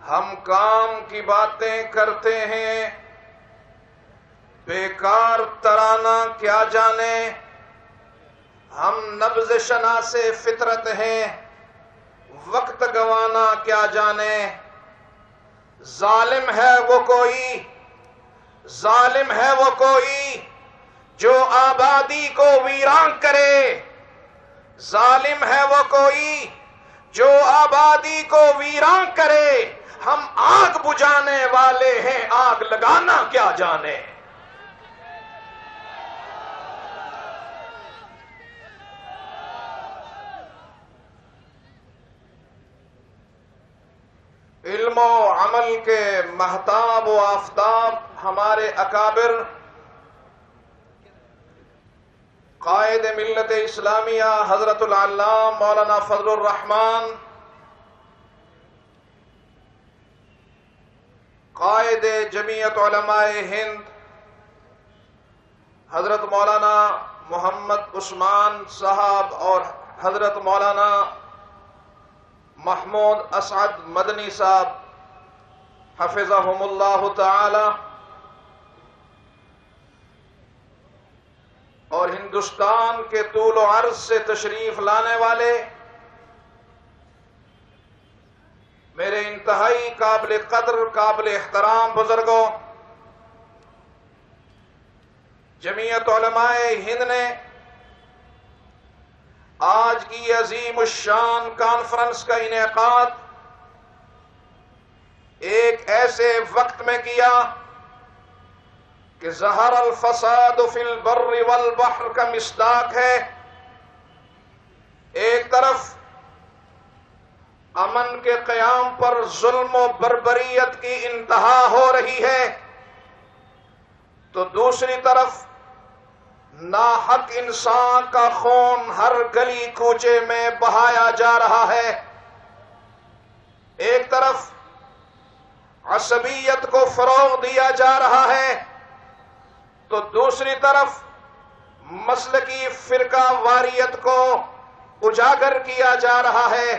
ہم کام کی باتیں کرتے ہیں، بیکار ترانہ کیا جانے، ہم نبض شناس فطرت ہیں، وقت گوانا کیا جانے۔ ظالم ہے وہ کوئی، ظالم ہے وہ کوئی جو آبادی کو ویران کرے، ظالم ہے وہ کوئی جو آبادی کو ویران کرے۔ ہم آگ بجھانے والے ہیں، آگ لگانا کیا جانے۔ علم و عمل کے مہتاب و آفتاب ہمارے اکابر قائد ملت اسلامیہ حضرت العلامہ مولانا فضل الرحمان، قائد جمعیت علماء ہند حضرت مولانا محمد عثمان صاحب اور حضرت مولانا محمود اسعد مدنی صاحب حفظہم اللہ تعالی، اور ہندوستان کے طول و عرض سے تشریف لانے والے میرے انتہائی قابل قدر قابل احترام بزرگوں، جمعیت علماء ہند نے آج کی عظیم الشان کانفرنس کا انعقاد ایک ایسے وقت میں کیا کہ ظہر الفساد فی البر والبحر کا مصداق ہے۔ ایک طرف امن کے قیام پر ظلم و بربریت کی انتہا ہو رہی ہے، تو دوسری طرف ناحق انسان کا خون ہر گلی کوچے میں بہایا جا رہا ہے۔ ایک طرف عصبیت کو فروغ دیا جا رہا ہے، تو دوسری طرف مسلکی فرقہ واریت کو اجاگر کیا جا رہا ہے،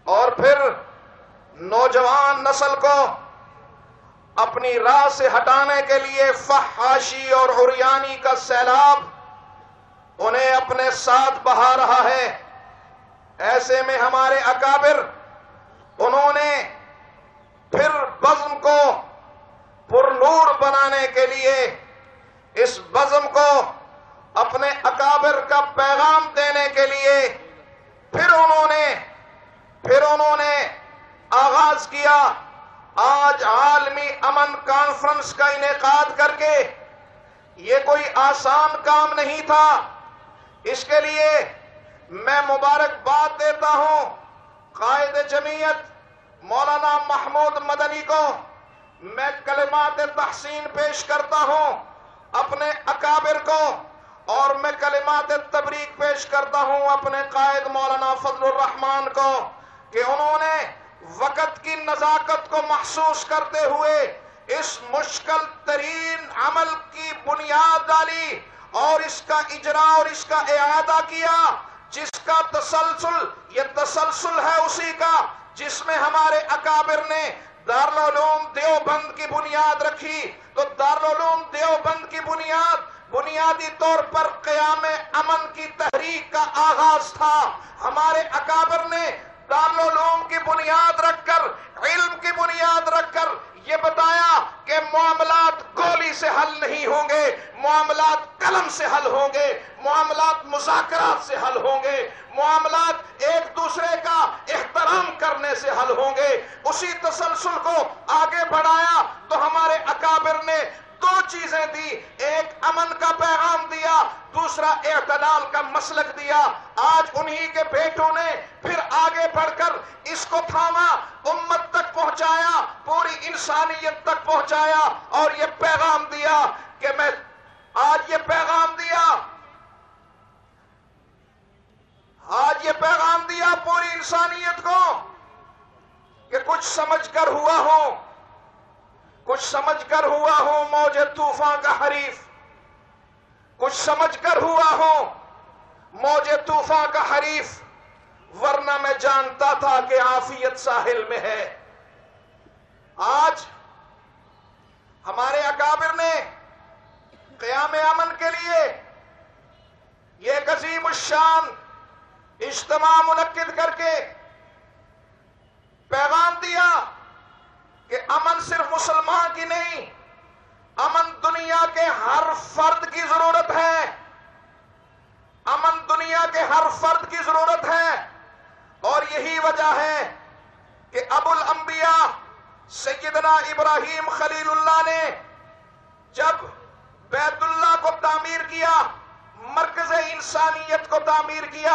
اور پھر نوجوان نسل کو اپنی راہ سے ہٹانے کے لیے فحاشی اور عریانی کا سیلاب انہیں اپنے ساتھ بہا رہا ہے۔ ایسے میں ہمارے اکابر انہوں نے پھر بزم کو پرنور بنانے کے لیے، اس بزم کو اپنے اکابر کا پیغام دینے کے لیے پھر انہوں نے آغاز کیا۔ آج عالمی امن کانفرنس کا انعقاد کر کے یہ کوئی آسان کام نہیں تھا۔ اس کے لیے میں مبارکباد دیتا ہوں قائد جمعیت مولانا محمود مدنی کو، میں کلمات تحسین پیش کرتا ہوں اپنے اکابر کو، اور میں کلمات تبریک پیش کرتا ہوں اپنے قائد مولانا فضل الرحمان کو کہ انہوں نے وقت کی نزاکت کو محسوس کرتے ہوئے اس مشکل ترین عمل کی بنیاد ڈالی اور اس کا اجرا اور اس کا اعادہ کیا، جس کا یہ تسلسل ہے اسی کا جس میں ہمارے اکابر نے دارالعلوم دیوبند کی بنیاد رکھی۔ تو دارالعلوم دیوبند کی بنیادی طور پر قیام امن کی تحریک کا آغاز تھا۔ ہمارے اکابر نے دارالعلوم کی بنیاد رکھ کر، علم کی بنیاد رکھ کر یہ بتایا کہ معاملات گولی سے حل نہیں ہوں گے، معاملات قلم سے حل ہوں گے، معاملات مذاکرات سے حل ہوں گے، معاملات ایک دوسرے کا احترام کرنے سے حل ہوں گے۔ اسی تسلسل کو آگے بڑھایا تو ہمارے اکابر نے دو چیزیں دی، ایک امن کا پیغام دیا، دوسرا اعتدال کا مسلک دیا۔ آج انہی کے بیٹوں نے پھر آگے بڑھ کر اس کو تھاما، امت تک پہنچایا، پوری انسانیت تک پہنچایا، اور یہ پیغام دیا کہ میں آج یہ پیغام دیا پوری انسانیت کو کہ کچھ سمجھ کر ہوا ہوں موج طوفان کا حریف، کچھ سمجھ کر ہوا ہوں موج طوفان کا حریف، ورنہ میں جانتا تھا کہ عافیت ساحل میں ہے۔ آج ہمارے اکابر نے قیام امن کے لیے یہ ایک عظیم الشان اجتماع منعقد کر کے پیغام دیا کہ امن صرف مسلمان کی نہیں، امن دنیا کے ہر فرد کی ضرورت ہے، امن دنیا کے ہر فرد کی ضرورت ہے۔ اور یہی وجہ ہے کہ ابو الانبیاء سیدنا ابراہیم خلیل اللہ نے جب بیت اللہ کو تعمیر کیا، مرکز انسانیت کو تعمیر کیا،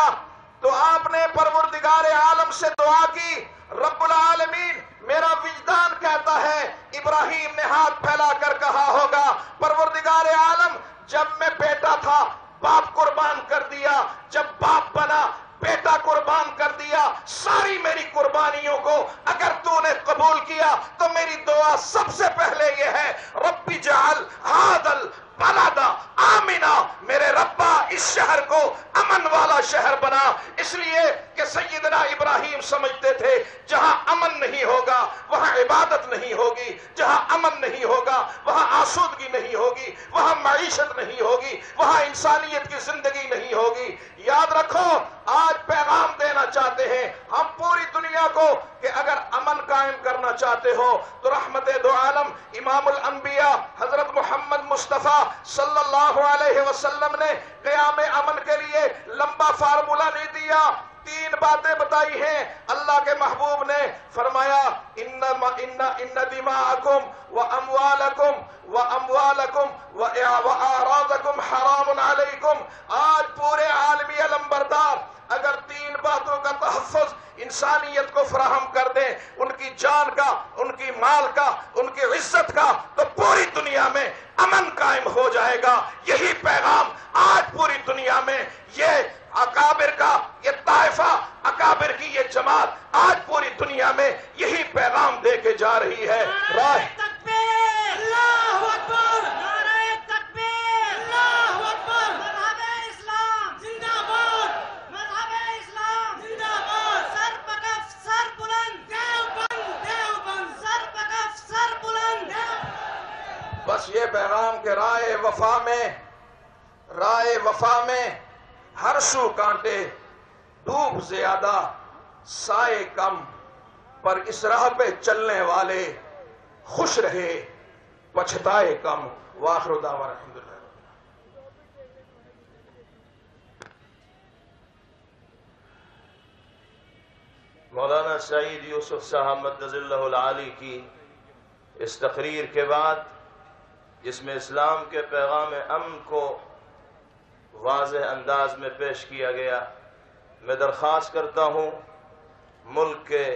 تو آپ نے پروردگار عالم سے دعا کی، رب العالمین میرا وجدان کہتا ہے، ابراہیم نے ہاتھ پھیلا کر کہا ہوگا، پروردگار عالم جب میں بیٹا تھا باپ قربان کر دیا، جب باپ بنا بیٹا قربان کر دیا، ساری میری قربانیوں کو اگر تو نے قبول کیا تو میری دعا سب سے پہلے یہ ہے، رب جعل ھذا البلد آمنا، میرے ربا اس شہر کو امن والا شہر بنا۔ اس لیے کہ سیدنا ابراہیم سمجھتے تھے جہاں امن نہیں ہوگا وہاں عبادت نہیں ہوگی، جہاں امن نہیں ہوگا وہاں آسودگی نہیں ہوگی، وہاں معیشت نہیں ہوگی، وہاں انسانیت کی زندگی نہیں ہوگی۔ یاد رکھو، آج پیغام دینا چاہتے ہیں ہم پوری دنیا کو کہ اگر امن قائم کرنا چاہتے ہو تو رحمت دو عالم امام الانبیاء حضرت محمد مصطفیٰ صلی اللہ علیہ وسلم نے قیام امن کے لیے لمبا فارمولہ نہیں دیا، 3 باتیں بتائی ہیں۔ اللہ کے محبوب نے فرمایا ان دماءکم واموالکم واعراضکم حرام علیکم۔ آج پورے عالمی علمبردار اگر 3 باتوں کا تحفظ انسانیت کو فراہم کر دیں، ان کی جان کا، ان کی مال کا، ان کی عزت کا، تو پوری دنیا میں امن قائم ہو جائے گا۔ یہی پیغام آج پوری دنیا میں یہ اکابر کا یہ طائفہ، اکابر کی یہ جماعت آج پوری دنیا میں یہی پیغام دے کے جا رہی ہے۔ نعرہ تکبیر، اللہ اکبر، نعرہ تکبیر، اللہ اکبر، مذہب اسلام زندہ باد، مذہب اسلام زندہ باد، سر پکف سر بلند، دیوبند دیوبند، سر پکف سر بلند۔ بس یہ پیغام کہ رائے وفا میں ہر سو کانٹے، دھوپ زیادہ سائے کم، پر اس راہ پہ چلنے والے خوش رہے پچھتائے کم۔ وآخر دعوانا الحمدللہ۔ مولانا سعید یوسف صاحب مدظ اللہ العالی کی اس تقریر کے بعد جس میں اسلام کے پیغام امن کو واضح انداز میں پیش کیا گیا، میں درخواست کرتا ہوں ملک کے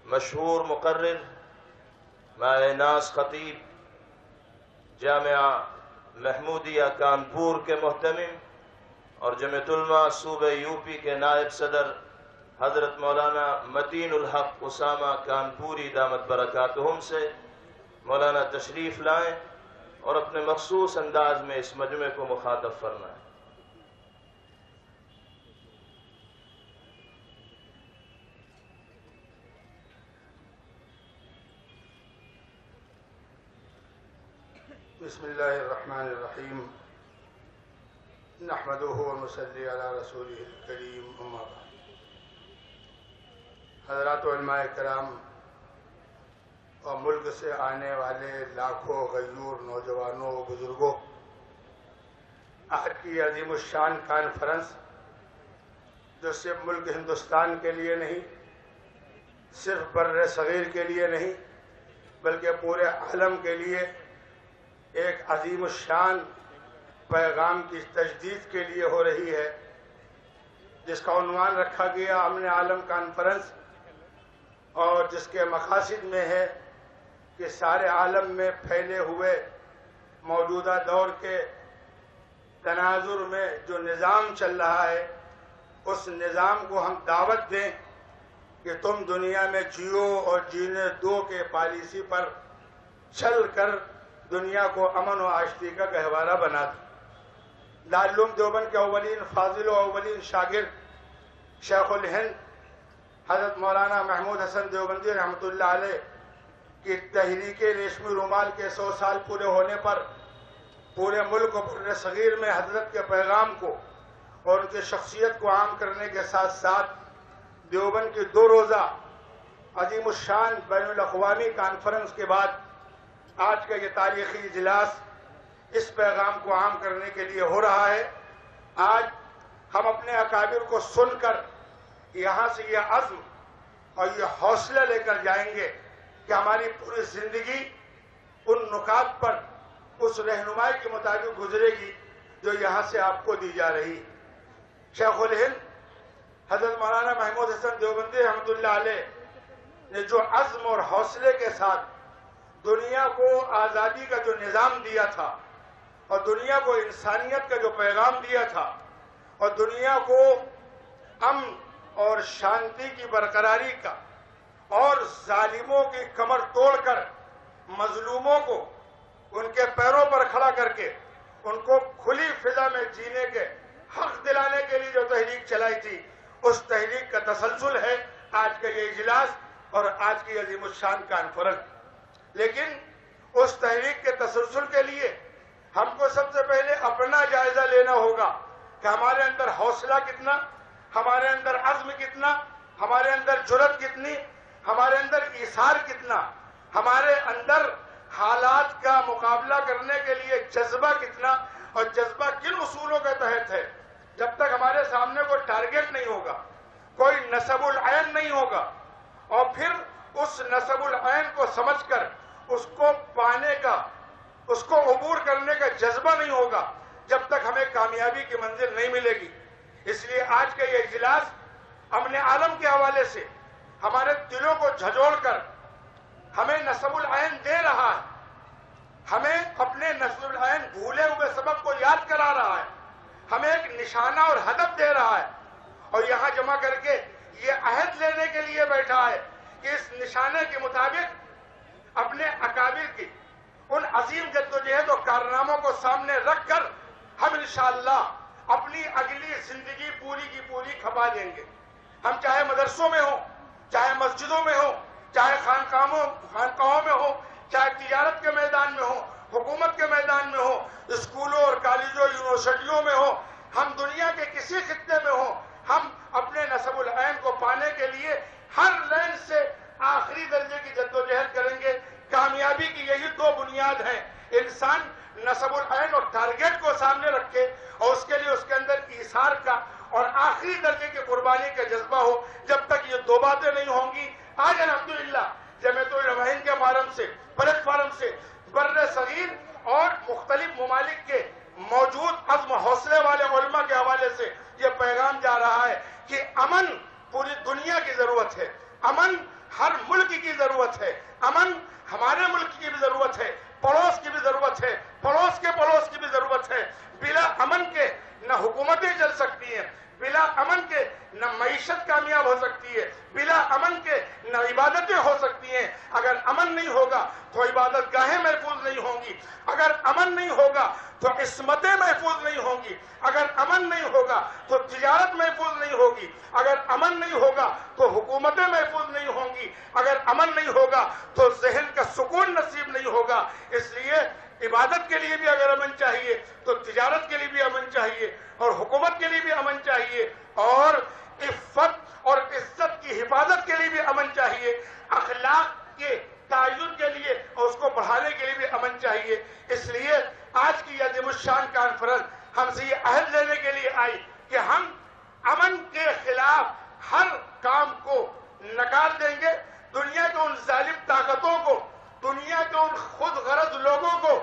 مشہور مقرر مائع ناز خطیب جامعہ محمودیہ کانپور کے محتمم اور جمعیت علماء صوبہ یوپی کے نائب صدر حضرت مولانا متین الحق اسامہ کانپوری دامت برکاتہم سے مولانا تشریف لائیں اور اپنے مخصوص انداز میں اس مجمع کو مخاطب فرمائیں۔ بسم اللہ الرحمن الرحیم، نحمدہ ونصلی علی رسولہ الکریم، اما بعد۔ حضرات علماء کرام اور ملک سے آنے والے لاکھوں غیور نوجوانوں و بزرگوں، آج کی عظیم الشان کانفرنس جو صرف ملک ہندوستان کے لیے نہیں، صرف بر صغیر کے لیے نہیں، بلکہ پورے عالم کے لیے ایک عظیم الشان پیغام کی تجدید کے لیے ہو رہی ہے، جس کا عنوان رکھا گیا امن عالم کانفرنس، اور جس کے مقاصد میں ہے کہ سارے عالم میں پھیلے ہوئے موجودہ دور کے تناظر میں جو نظام چل رہا ہے، اس نظام کو ہم دعوت دیں کہ تم دنیا میں جیو اور جینے دو کے پالیسی پر چل کر دنیا کو امن و آشتی کا گہوارہ بنا دو۔ دارالعلوم دیوبند کے اولین فاضل و اولین شاگرد شیخ الہند حضرت مولانا محمود حسن دیوبندی رحمۃ اللہ علیہ کہ تحریک ریشمی رومال کے 100 سال پورے ہونے پر پورے ملک و بر صغیر میں حضرت کے پیغام کو اور ان کی شخصیت کو عام کرنے کے ساتھ ساتھ دیوبند کی 2 روزہ عظیم الشان بین الاقوامی کانفرنس کے بعد آج کا یہ تاریخی اجلاس اس پیغام کو عام کرنے کے لیے ہو رہا ہے۔ آج ہم اپنے اکابر کو سن کر یہاں سے یہ عزم اور یہ حوصلہ لے کر جائیں گے کہ ہماری پوری زندگی ان نکات پر اس رہنمائی کے مطابق گزرے گی جو یہاں سے آپ کو دی جا رہی۔ شیخ الہند حضرت مولانا محمود حسن دیوبندی رحمۃ اللہ علیہ نے جو عزم اور حوصلے کے ساتھ دنیا کو آزادی کا جو نظام دیا تھا اور دنیا کو انسانیت کا جو پیغام دیا تھا اور دنیا کو امن اور شانتی کی برقراری کا اور ظالموں کی کمر توڑ کر مظلوموں کو ان کے پیروں پر کھڑا کر کے ان کو کھلی فضا میں جینے کے حق دلانے کے لیے جو تحریک چلائی تھی، اس تحریک کا تسلسل ہے آج کا یہ اجلاس اور آج کی عظیم الشان کانفرنس۔ لیکن اس تحریک کے تسلسل کے لیے ہم کو سب سے پہلے اپنا جائزہ لینا ہوگا کہ ہمارے اندر حوصلہ کتنا، ہمارے اندر عزم کتنا، ہمارے اندر جرأت کتنی، ہمارے اندر ایثار کتنا، ہمارے اندر حالات کا مقابلہ کرنے کے لیے جذبہ کتنا، اور جذبہ کن اصولوں کے تحت ہے۔ جب تک ہمارے سامنے کوئی ٹارگٹ نہیں ہوگا، کوئی نصب العین نہیں ہوگا، اور پھر اس نصب العین کو سمجھ کر اس کو پانے کا، اس کو عبور کرنے کا جذبہ نہیں ہوگا، جب تک ہمیں کامیابی کی منزل نہیں ملے گی۔ اس لیے آج کا یہ اجلاس امن عالم کے حوالے سے ہمارے دلوں کو جھنجھوڑ کر ہمیں نصب العین دے رہا ہے، ہمیں اپنے نصب العین بھولے ہوئے سبق کو یاد کرا رہا ہے، ہمیں ایک نشانہ اور ہدف دے رہا ہے، اور یہاں جمع کر کے یہ عہد لینے کے لیے بیٹھا ہے کہ اس نشانے کے مطابق اپنے اکابر کی ان عظیم جدوجہد و کارناموں کو سامنے رکھ کر ہم انشاءاللہ اپنی اگلی زندگی پوری کی پوری کھپا دیں گے۔ ہم چاہے مدرسوں میں ہوں، چاہے مسجدوں میں ہوں، چاہے خانقاہوں میں ہوں، چاہے تجارت کے میدان میں ہوں، حکومت کے میدان میں ہوں، اسکولوں اور کالجوں یونیورسٹیوں میں ہوں، ہم دنیا کے کسی خطے میں ہوں، ہم اپنے نصب العین کو پانے کے لیے ہر لین سے آخری درجے کی جدوجہد کریں گے۔ کامیابی کی یہی 2 بنیاد ہیں، انسان نصب العین اور ٹارگٹ کو سامنے رکھے اور اس کے لیے اس کے اندر ایثار کا اور آخری درجے کی قربانی کا جذبہ ہو۔ جب تک یہ 2 باتیں نہیں ہوں گی، آج الحمدللہ جمعیت العلماء ہند کے فارم سے، پلیٹ فارم سے بر صغیر اور مختلف ممالک کے موجود عزم حوصلے والے علماء کے حوالے سے یہ پیغام جا رہا ہے کہ امن پوری دنیا کی ضرورت ہے، امن ہر ملک کی ضرورت ہے، امن ہمارے ملک کی بھی ضرورت ہے، پڑوس کی بھی ضرورت ہے، پڑوس کے پڑوس کی بھی ضرورت ہے۔ بلا امن کے نہ حکومتیں چل سکتی ہیں، بلا امن کے نہ معیشت کامیاب ہو سکتی ہے، بلا امن کے نہ عبادتیں ہو سکتی ہیں۔ اگر امن نہیں ہوگا تو عبادت گاہیں محفوظ نہیں ہوں گی، اگر امن نہیں ہوگا تو عصمتیں محفوظ نہیں ہوں گی، اگر امن نہیں ہوگا تو تجارت محفوظ نہیں ہوگی، اگر امن نہیں ہوگا تو حکومتیں محفوظ نہیں ہوں گی، اگر امن نہیں ہوگا تو ذہن کا سکون نصیب نہیں ہوگا۔ اس لیے عبادت کے لیے بھی اگر امن چاہیے تو تجارت کے لیے بھی امن چاہیے اور حکومت کے لیے بھی امن چاہیے اور عفت اور عزت کی حفاظت کے لیے بھی امن چاہیے، اخلاق کے تعین کے لیے اور اس کو بڑھانے کے لیے بھی امن چاہیے۔ اس لیے آج کی عظیم الشان کانفرنس ہم سے یہ عہد لینے کے لیے آئی کہ ہم امن کے خلاف ہر کام کو نکال دیں گے، دنیا کے ان ظالم طاقتوں کو، دنیا کے ان خود غرض لوگوں کو،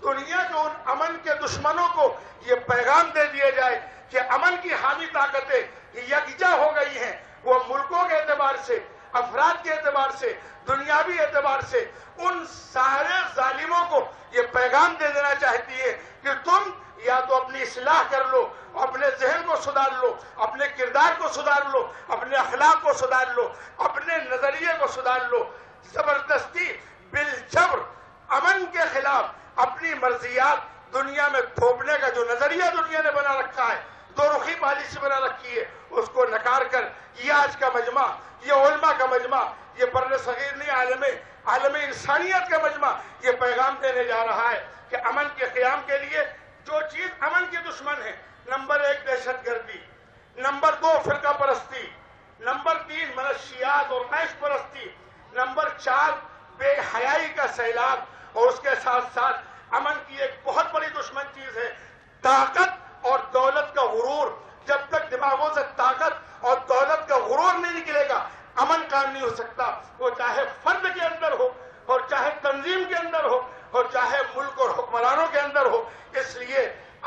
دنیا کے ان امن کے دشمنوں کو یہ پیغام دے دیا جائے کہ امن کی حامی طاقتیں یکجا ہو گئی ہیں، وہ ملکوں کے اعتبار سے، افراد کے اعتبار سے، دنیاوی اعتبار سے ان سارے ظالموں کو یہ پیغام دے دینا چاہتی ہے کہ تم یا تو اپنی اصلاح کر لو، اپنے ذہن کو سدھار لو، اپنے کردار کو سدھار لو، اپنے اخلاق کو سدھار لو، اپنے نظریے کو سدھار لو۔ زبردستی بالجبر امن کے خلاف اپنی مرضیات دنیا میں تھوپنے کا جو نظریہ دنیا نے بنا رکھا ہے، 2 رخی پالیسی بنا رکھی ہے، اس کو نکار کر یہ آج کا مجمع، یہ علماء کا مجمع، یہ بر صغیر نہیں، عالم انسانیت کا مجمع یہ پیغام دینے جا رہا ہے کہ امن کے قیام کے لیے جو چیز امن کے دشمن ہے، نمبر 1 دہشت گردی، نمبر 2 فرقہ پرستی، نمبر 3 منشیات اور عیش پرستی، نمبر 4 بے حیائی کا سیلاب، اور اس کے ساتھ ساتھ امن کی ایک بہت بڑی دشمن چیز ہے طاقت اور دولت کا غرور۔ جب تک دماغوں سے طاقت اور دولت کا غرور نہیں نکلے گا امن قائم نہیں ہو سکتا، وہ چاہے فرد کے اندر ہو اور چاہے تنظیم کے اندر ہو اور چاہے ملک اور حکمرانوں کے اندر ہو۔ اس لیے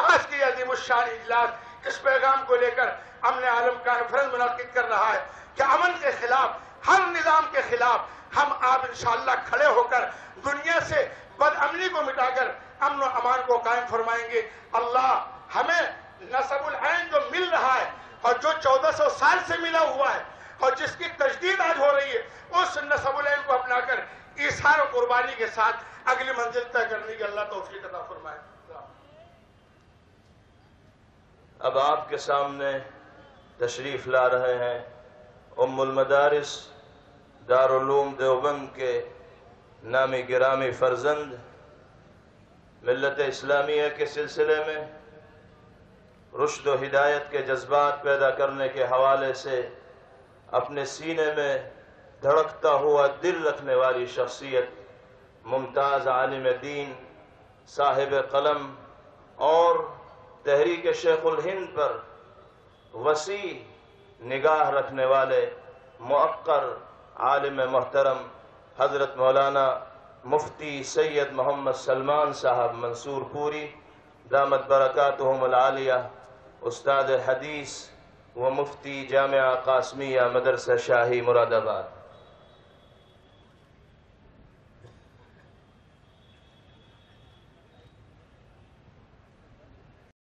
آج کی عظیم الشان اجلاس اس پیغام کو لے کر امن عالم کانفرنس منعقد کر رہا ہے کہ امن کے خلاف، ہر نظام کے خلاف ہم آپ انشاءاللہ کھڑے ہو کر دنیا سے بد امنی کو مٹا کر امن و امان کو قائم فرمائیں گے۔ اللہ ہمیں نصب العین جو مل رہا ہے اور جو 1400 سال سے ملا ہوا ہے اور جس کی تجدید آج ہو رہی ہے، اس نصب العین کو اپنا کر ایثار و قربانی کے ساتھ اگلی منزل طے کرنے کی اللہ توفیق عطا فرمائے۔ اب آپ کے سامنے تشریف لا رہے ہیں ام المدارس دارالعلوم دیوبند کے نامی گرامی فرزند، ملت اسلامیہ کے سلسلے میں رشد و ہدایت کے جذبات پیدا کرنے کے حوالے سے اپنے سینے میں دھڑکتا ہوا دل رکھنے والی شخصیت، ممتاز عالم دین، صاحب قلم اور تحریک شیخ الہند پر وسیع نگاہ رکھنے والے موقر عالم محترم حضرت مولانا مفتی سید محمد سلمان صاحب منصور پوری دامت برکاتہم العالیہ، استاد حدیث و مفتی جامعہ قاسمیہ مدرسہ شاہی مراد آباد۔